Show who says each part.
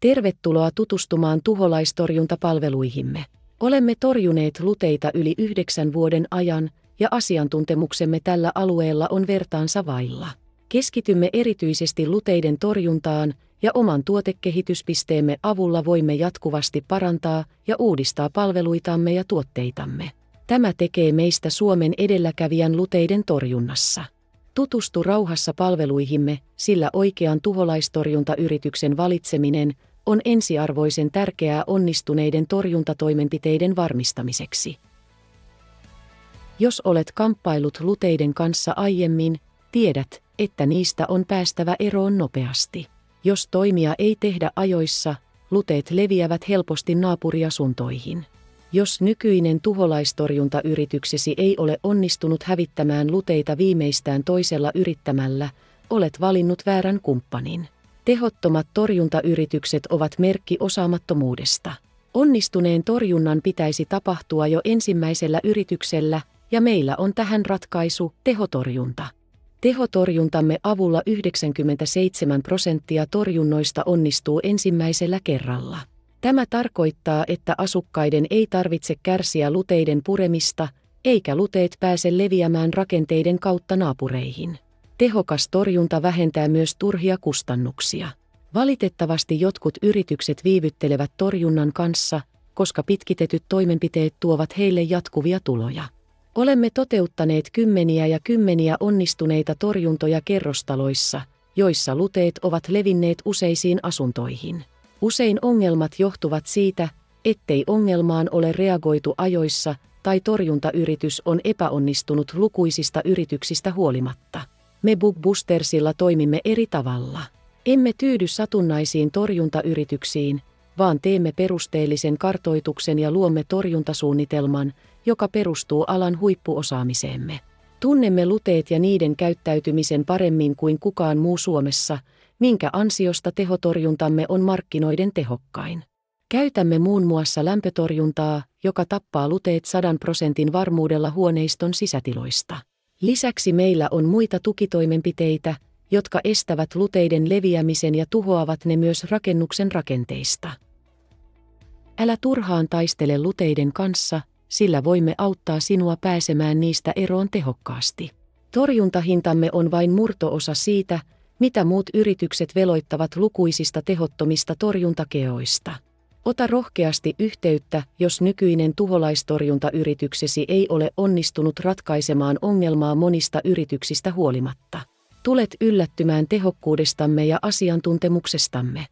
Speaker 1: Tervetuloa tutustumaan tuholaistorjuntapalveluihimme. Olemme torjuneet luteita yli 9 vuoden ajan ja asiantuntemuksemme tällä alueella on vertaansa vailla. Keskitymme erityisesti luteiden torjuntaan ja oman tuotekehityspisteemme avulla voimme jatkuvasti parantaa ja uudistaa palveluitamme ja tuotteitamme. Tämä tekee meistä Suomen edelläkävijän luteiden torjunnassa. Tutustu rauhassa palveluihimme, sillä oikean tuholaistorjuntayrityksen valitseminen on ensiarvoisen tärkeää onnistuneiden torjuntatoimenpiteiden varmistamiseksi. Jos olet kamppailut luteiden kanssa aiemmin, tiedät, että niistä on päästävä eroon nopeasti. Jos toimia ei tehdä ajoissa, luteet leviävät helposti naapuriasuntoihin. Jos nykyinen tuholaistorjuntayrityksesi ei ole onnistunut hävittämään luteita viimeistään toisella yrittämällä, olet valinnut väärän kumppanin. Tehottomat torjuntayritykset ovat merkki osaamattomuudesta. Onnistuneen torjunnan pitäisi tapahtua jo ensimmäisellä yrityksellä, ja meillä on tähän ratkaisu: tehotorjunta. Tehotorjuntamme avulla 97% torjunnoista onnistuu ensimmäisellä kerralla. Tämä tarkoittaa, että asukkaiden ei tarvitse kärsiä luteiden puremista, eikä luteet pääse leviämään rakenteiden kautta naapureihin. Tehokas torjunta vähentää myös turhia kustannuksia. Valitettavasti jotkut yritykset viivyttelevät torjunnan kanssa, koska pitkitetyt toimenpiteet tuovat heille jatkuvia tuloja. Olemme toteuttaneet kymmeniä ja kymmeniä onnistuneita torjuntoja kerrostaloissa, joissa luteet ovat levinneet useisiin asuntoihin. Usein ongelmat johtuvat siitä, ettei ongelmaan ole reagoitu ajoissa tai torjuntayritys on epäonnistunut lukuisista yrityksistä huolimatta. Me Bug Bustersilla toimimme eri tavalla. Emme tyydy satunnaisiin torjuntayrityksiin, vaan teemme perusteellisen kartoituksen ja luomme torjuntasuunnitelman, joka perustuu alan huippuosaamiseemme. Tunnemme luteet ja niiden käyttäytymisen paremmin kuin kukaan muu Suomessa, minkä ansiosta tehotorjuntamme on markkinoiden tehokkain. Käytämme muun muassa lämpötorjuntaa, joka tappaa luteet 100% varmuudella huoneiston sisätiloista. Lisäksi meillä on muita tukitoimenpiteitä, jotka estävät luteiden leviämisen ja tuhoavat ne myös rakennuksen rakenteista. Älä turhaan taistele luteiden kanssa, sillä voimme auttaa sinua pääsemään niistä eroon tehokkaasti. Torjuntahintamme on vain murto-osa siitä, mitä muut yritykset veloittavat lukuisista tehottomista torjuntakeoista. Ota rohkeasti yhteyttä, jos nykyinen tuholaistorjuntayrityksesi ei ole onnistunut ratkaisemaan ongelmaa monista yrityksistä huolimatta. Tulet yllättymään tehokkuudestamme ja asiantuntemuksestamme.